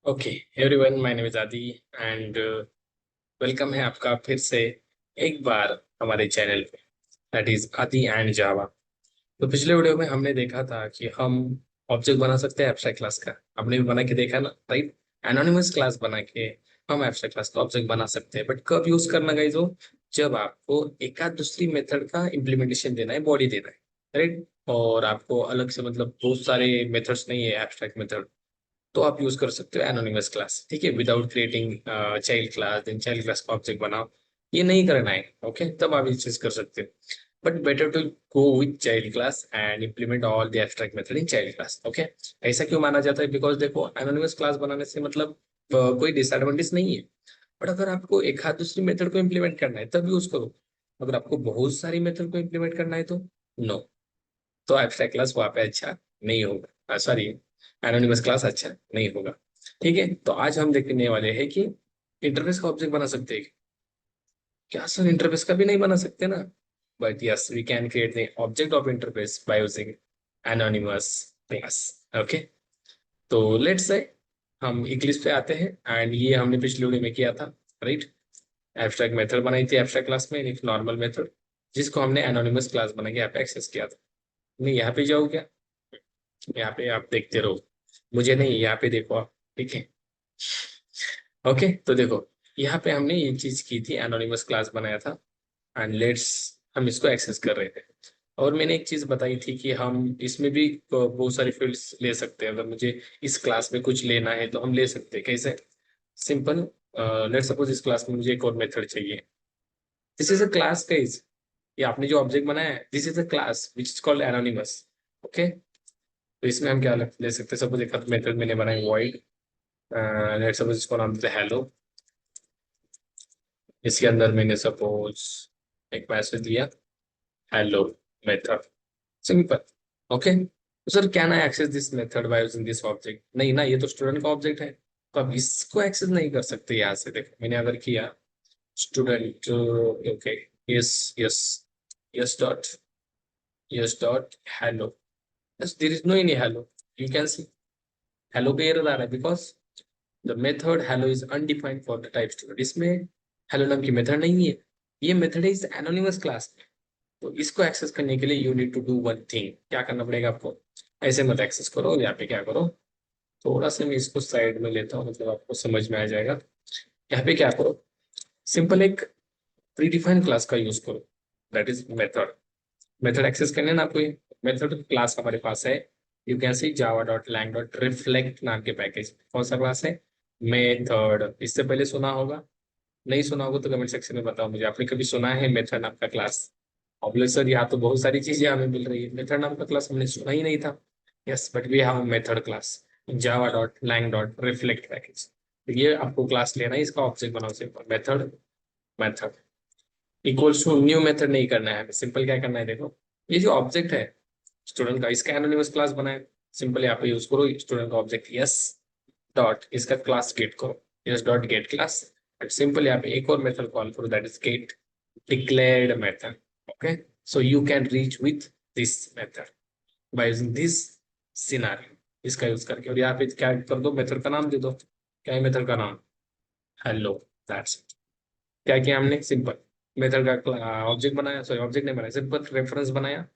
Okay everyone, my name is आदि and welcome है आपका फिर से एक बार हमारे चैनल पे, दैट इज आदि एंड जावा। तो पिछले वीडियो में हमने देखा था कि हम ऑब्जेक्ट बना सकते हैं एब्स्ट्रैक्ट क्लास का। आपने भी बना के देखा ना, राइट? एनोनिमस क्लास बना के हम एब्स्ट्रैक्ट क्लास का ऑब्जेक्ट बना सकते हैं, बट कब यूज करना गाइस? हो जब आपको एक आध दूसरी मेथड का इम्प्लीमेंटेशन देना है, बॉडी देना है, राइट? और आपको अलग से मतलब बहुत सारे मेथड्स नहीं है एब्स्ट्रैक्ट मेथड, तो आप यूज कर सकते हो एनोनिमस क्लास। ठीक है, without creating child class, then child class का ऑब्जेक्ट बनाओ, ये नहीं करना है। ओके, तब आप ये चीज कर सकते हो। But better to go with child class and implement all the abstract method in child class. Okay, ऐसा क्यों माना जाता है? बिकॉज देखो, एनोनिमस क्लास बनाने से मतलब कोई डिसएडवांटेज नहीं है, बट अगर आपको एक हाथ दूसरी मेथड को इम्प्लीमेंट करना है तब यूज करो। अगर आपको बहुत सारी मेथड को इम्प्लीमेंट करना है तो नो, तो एब्स्ट्रैक्ट क्लास वहाँ पे अच्छा नहीं होगा, सॉरी, एनोनिमस क्लास अच्छा नहीं होगा। ठीक है, तो आज हम देखने वाले हैं कि इंटरफेस का ऑब्जेक्ट बना सकते हैं क्या? सर, इंटरफेस का भी नहीं बना सकते ना, but yes we can create the object of interface by using anonymous class. Okay, तो लेट्स से हम इक्लिप्स पे आते हैं एंड ये हमने पिछले वीडियो में किया था, राइट? एब्स्ट्रैक्ट मेथड बनाई थी एब्स्ट्रैक्ट क्लास में, एक नॉर्मल मेथड जिसको हमने एनोनिमस क्लास बना के यहाँ पे एक्सेस किया था। मैं यहाँ पे जाऊँ क्या? यहाँ पे आप देखते रहो, मुझे नहीं, यहाँ पे देखो आप। ठीक है, ओके, तो देखो यहाँ पे हमने ये चीज की थी, एनोनिमस क्लास बनाया था एंड लेट्स हम इसको एक्सेस कर रहे थे। और मैंने एक चीज बताई थी कि हम इसमें भी बहुत सारी फील्ड्स ले सकते हैं। अगर मुझे इस क्लास में कुछ लेना है तो हम ले सकते हैं। कैसे? सिंपल, लेट सपोज इस क्लास में मुझे एक और मेथड चाहिए। This is a class guys, ये आपने जो ऑब्जेक्ट बनाया है, this is a class which is called anonymous. Okay, तो इसमें हम क्या ले सकते हैं? सपोज एक मेथड मैंने बनाई वॉइड, लेट सपोज इसको नाम देते हैं हेलो। इसके अंदर मैंने सपोज एक मैसेज दिया, हेलो मेथड, सिंपल। ओके, तो sir can I access this method by using this object? नहीं ना, ये तो स्टूडेंट का ऑब्जेक्ट है, तो अब इसको एक्सेस नहीं कर सकते। यहाँ से देखो, मैंने अगर किया student, okay, yes yes, yes dot, yes dot hello, yes there is no any hello. You can see hello पे एरर आ रहा है because the method hello is undefined for the type student। इसमें हेलो नाम की method नहीं है, ये मेथड है इस एनोनिमस क्लास में। तो इसको एक्सेस करने के लिए you need to do one thing. क्या करना पड़ेगा आपको? ऐसे मत एक्सेस करो, यहाँ पे क्या करो, थोड़ा सा मैं इसको साइड में लेता हूँ, मतलब आपको समझ में आ जाएगा। यहाँ पे क्या करो, सिंपल एक प्री डिफाइंड क्लास का यूज करो, that is method. Method access करने ना आपको, ये मेथड क्लास हमारे पास है। You can see Java dot lang dot reflect नाम के पैकेज। कौन सा क्लास है? मेथड। इससे पहले सुना होगा, नहीं सुना होगा तो कमेंट सेक्शन में बताओ मुझे, आपने कभी सुना है मेथड नाम का क्लास? ऑब्वियसली सर, यहाँ तो बहुत सारी चीजें हमें मिल रही है, मेथड नाम का क्लास हमने सुना ही नहीं था। Yes, but we have method class Java dot lang dot reflect package. तो ये आपको क्लास लेना है, इसका ऑब्जेक्ट बनाओ, simple method, method equals to new method नहीं करना है हमें। सिंपल क्या करना है, देखो ये जो ऑब्जेक्ट है स्टूडेंट का, इसका एनोनिमस क्लास बनाए। सिंपल यहाँ पे यूज करो स्टूडेंट का ऑब्जेक्ट यस डॉट, इसका क्लास गेट करो, yes dot get class. And simple यहाँ पे एक और मेथड कॉल करो, that is get declared method. Okay, so you can reach with this method by using this scenario, इसका use करके। और यहाँ पे क्या कर दो, मेथड का नाम दे दो। क्या है मेथड का नाम? Hello, that's it. क्या किया हमने? सिंपल मेथड का ऑब्जेक्ट बनाया, सॉरी ऑब्जेक्ट नहीं बनाया, सिंपल रेफरेंस बनाया।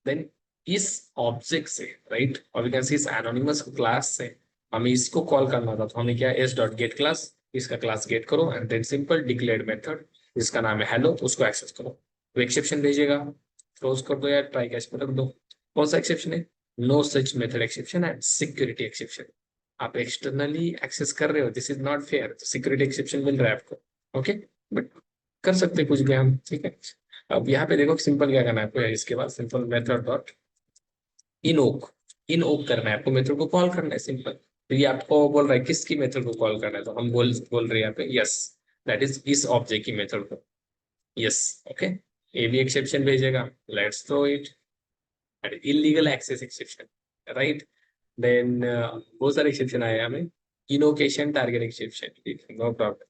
देन इस ऑब्जेक्ट से, राइट, और वी कैन सी इस एनोनिमस क्लास से हमें इसको कॉल करना था, तो हमने क्या, एस डॉट गेट क्लास, इसका क्लास गेट करो and then simple declared method जिसका नाम है हेलो, उसको एक्सेस करो। तो एक्सेप्शन भेजेगा, क्लोज कर दो या ट्राई कैच में रख दो। कौन सा एक्सेप्शन है? No such method exception and security exception. आप एक्सटर्नली एक्सेस कर रहे हो, this is not fair, security exception मिल रहा है आपको। ओके, बट कर सकते कुछ भी हम। ठीक है, अब यहाँ पे देखो सिंपल क्या करना है आपको, इसके बाद simple method dot Enoch, Enoch करना है आपको, मेथड को कॉल करना है, सिंपल। तो ये आपको बोल रहा है किसकी मेथड को कॉल करना है, तो हम बोल रहे हैं यहाँ पे यस, दैट इज इस ऑब्जेक्ट की मेथड को, यस। ओके, ये भी एक्सेप्शन भेजेगा, let's throw it, illegal access exception, right? Then बहुत सारे एक्सेप्शन आए हमें, invocation target exception, no problem,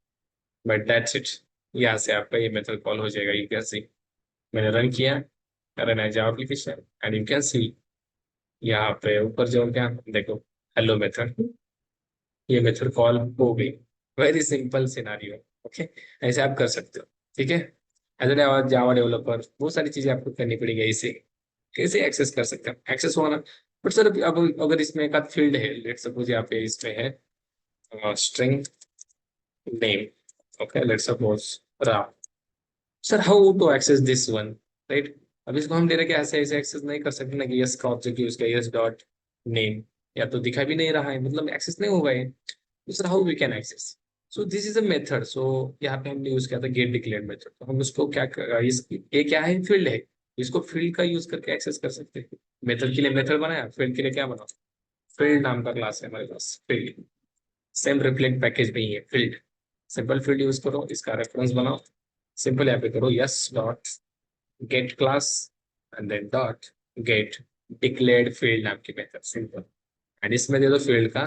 but that's it. यहाँ से आपका ये मेथड कॉल हो जाएगा। यू कैन सी मैंने रन किया, run as application and you can see यहाँ पे ऊपर जो क्या देखो, हेलो मेथड, ये मेथड कॉल हो गई। Very simple scenario. ओके, ऐसे आप कर सकते हो। ठीक है, एज ए जावा डेवलपर बहुत सारी चीजें आपको करनी पड़ेगी। ऐसे कैसे एक्सेस कर सकते हैं, एक्सेस होना। बट सर अब अगर इसमें एक आध फील्ड है, लेट सपोज यहाँ पे इसमें है string name. Okay, let suppose Ram. Sir how to access this one, right? अब इसको हम डायरेक्ट ऐसे ऐसे एक्सेस नहीं कर सकते ना कि यस का ऑब्जेक्ट यूज किया, यस डॉट नेम, या तो दिखा भी नहीं रहा है, मतलब एक्सेस नहीं होगा ये। तो sir how we can access? So this is a method. So यहाँ पे हमने यूज किया था गेट डिक्लेयर मेथड। तो हम उसको ये क्या है, फील्ड है। इसको फील्ड का यूज करके एक्सेस कर सकते हैं। मेथड के लिए मेथड बनाया, फील्ड के लिए क्या बनाओ, फील्ड नाम का क्लास है हमारे पास, फील्ड। सेम रिफ्लेक्ट पैकेज में ही है फील्ड। सिंपल फील्ड यूज करो, इसका रेफरेंस बनाओ। सिंपल यहाँ पे करो yes dot get class and then dot get declared field नाम की मेथड, सिंपल। एंड इसमें दे दो फील्ड का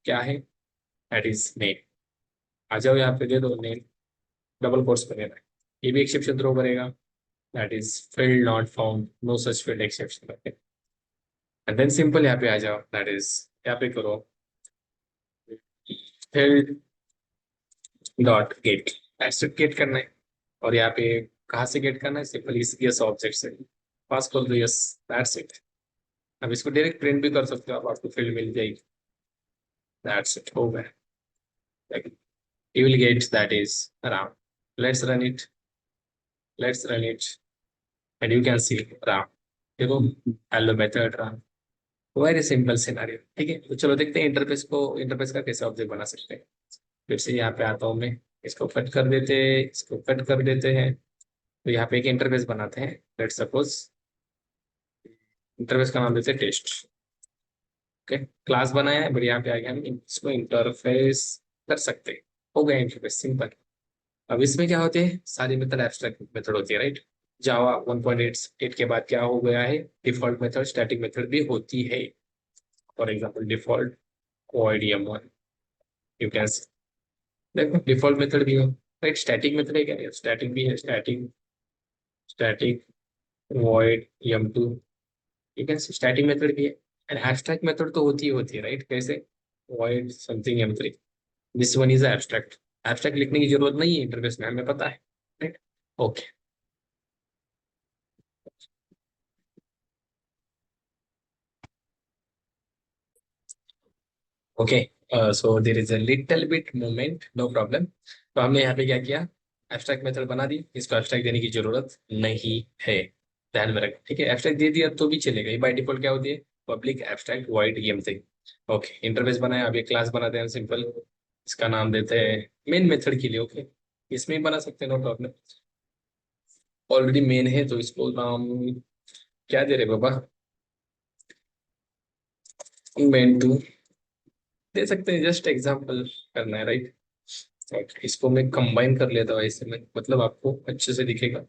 क्या है, दैट इज नेम। आ जाओ यहाँ पे दे दो नेम, डबल कोट्स में देना है। ये भी एक्सेप्शन थ्रो करेगा, that is field not found, no such field exception. And then simple यहाँ पे आ जाओ, दैट इज यहाँ पे करो फील्ड डॉट गेट, ऐसे गेट करना है। और यहाँ पे कहाँ से गेट करना है, सिंपल इस यस ऑब्जेक्ट से पास कर दो, यस, दैट्स इट। अब इसको डायरेक्ट प्रिंट भी कर सकते हो आप, आपको फील्ड मिल जाएगी, दैट्स इट, हो गया। You will get that is RAM. Let's run it. Let's run it. And you can see RAM. देखो, hello method RAM. Very simple scenario. ठीक है, तो चलो देखते हैं इंटरफेस को, इंटरफेस का कैसे ऑब्जेक्ट बना सकते हैं। फिर से यहाँ पे आता हूँ मैं, इसको कट कर देते हैं, इसको कट कर देते हैं। तो यहाँ पे एक इंटरफेस बनाते हैं। लेट सपोज इंटरफेस का नाम देते हैं टेस्ट। ओके, क्लास बनाया है, बट यहाँ पे आगे हम इसको इंटरफेस कर सकते हैं। हो गया इंटरफेस, सिंपल। अब इसमें क्या होते हैं, सारी मेथड एब्स्ट्रैक्ट मेथड होती है, राइट? जावा 1.8 के बाद क्या हो गया है, डिफॉल्ट मेथड, स्टैटिक मेथड भी होती है। For example default void m1, you can, देखो डिफॉल्ट मेथड भी हो, राइट? स्टैटिक मेथड है क्या, स्टैटिक भी है, static static void m2, you can, static method भी है। एंड एब्स्ट्रैक्ट मेथड तो होती है, राइट? कैसे, void something m3, this one is abstract. Abstract लिखने की जरूरत नहीं है इंटरफेस में, हमें पता है, right? Okay, okay, so there is a little bit movement, no problem. तो हमने यहाँ पे क्या किया, एब्स्ट्रैक्ट मेथड बना दी, इसको एब्स्ट्रैक्ट देने की जरूरत नहीं है, ध्यान में रखें। ठीक है, एब्स्ट्रैक्ट दे दिया तो भी चलेगा, ये बाय डिफॉल्ट क्या होती है, पब्लिक एब्स्ट्रैक्ट वॉइड ये थिंग। ओके, इंटरफेस बनाया, अब ये क्लास बनाते हैं सिंपल। इसका नाम देते हैं मेन मेथड के लिए। ओके, इसमें ही बना सकते हैं, नो प्रॉब्लम। ऑलरेडी मेन है तो इसको नाम क्या दे रहे बाबा, मेन टू दे सकते हैं, जस्ट एग्जाम्पल करना है, राइट? और इसको मैं कंबाइन कर लेता हूँ ऐसे में, मतलब आपको अच्छे से दिखेगा।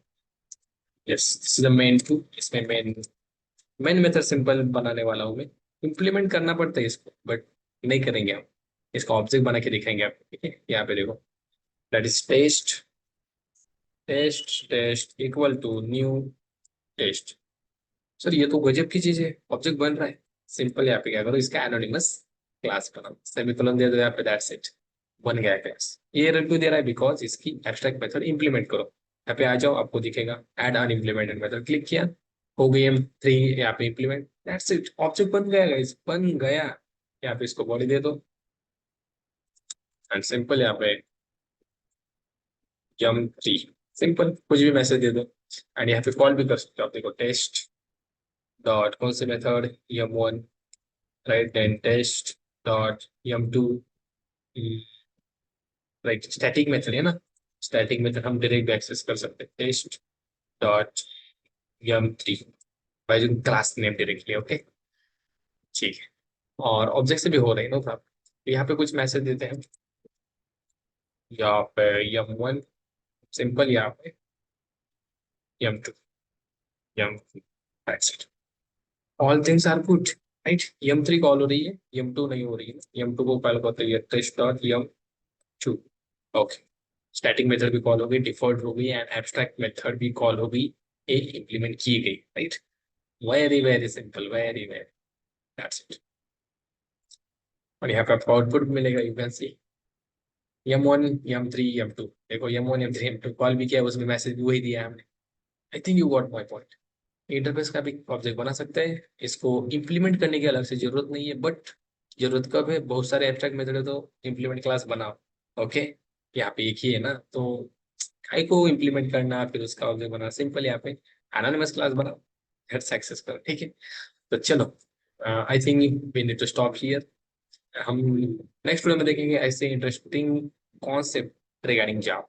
Yes, this is the main two. इसमें मेन मेन मेथड सिंपल बनाने वाला हूँ मैं। इम्प्लीमेंट करना पड़ता है इसको, बट नहीं करेंगे हम। इसको ऑब्जेक्ट बना के दिखाएंगे आपको। ठीक है, यहाँ पे देखो, that is test, test test equal to new test. Sir ये तो गजब की चीज है, ऑब्जेक्ट बन रहा है। सिंपल यहाँ पे क्या करो, इसका एनोनिमस क्लास बनाओ, सेमीकोलन दे दो यहाँ पे, दैट्स इट, बन गया क्लास। ये रन क्यों दे रहा है, बिकॉज इसकी एब्स्ट्रैक्ट मेथड इंप्लीमेंट करो। यहाँ पे आ जाओ, आपको दिखेगा एड अनइम्प्लीमेंटेड मेथड, क्लिक किया, हो गई M3 यहाँ पे इंप्लीमेंट, दैट्स इट, ऑब्जेक्ट बन गया गाइस, बन गया। यहाँ पे इसको बॉडी दे दो एंड सिंपल यहाँ पे M3, सिंपल कुछ भी मैसेज दे दो। एंड यहाँ पे कॉल भी कर सकते हो आप, देखो टेस्ट डॉट कौन से मेथड, M1, राइट? देन टेस्ट डॉट M2, राइट? स्टैटिक मेथड है ना, स्टैटिक मेथड हम डायरेक्ट एक्सेस कर सकते हैं, test dot M3 by using class name directly. Okay, ठीक है, और ऑब्जेक्ट से भी हो रही है, नो प्रॉब्लम। यहाँ पे कुछ मैसेज देते हैं, यहाँ पे M1 सिंपल, यहाँ पे M2, M, all things are good, right? M3 call हो रही है, M2 नहीं हो रही है। M2 को पहले कहते हैं test dot M2। Okay, static method भी कॉल हो गई, डिफॉल्ट हो गई, एंड एब्स्ट्रैक्ट मेथड भी कॉल हो गई, एक इंप्लीमेंट की गई, right? Very very simple, very very, that's it. और यहाँ पे आपको आउटपुट मिलेगा, you can C M1 M3 M2। देखो M1 M3 M2 कॉल भी किया, उसमें मैसेज भी वही दिया है हमने। I think you got my point. Interface का भी ऑब्जेक्ट बना सकते हैं, इसको इम्प्लीमेंट करने की अलग से जरूरत नहीं है, बट जरूरत कब है, बहुत सारे एब्स्ट्रैक्ट मेथड है तो इम्प्लीमेंट क्लास बनाओ। ओके, यहाँ पे एक ही है ना, तो काय को इम्प्लीमेंट करना फिर उसका ऑब्जेक्ट बनाना, सिंपल यहाँ पे एनोनिमस क्लास बनाओ, हेड्स एक्सेस करो, ठीक है। तो चलो, I think we need to stop here. हम नेक्स्ट वीडियो में देखेंगे ऐसे इंटरेस्टिंग कॉन्सेप्ट रिगार्डिंग जावा।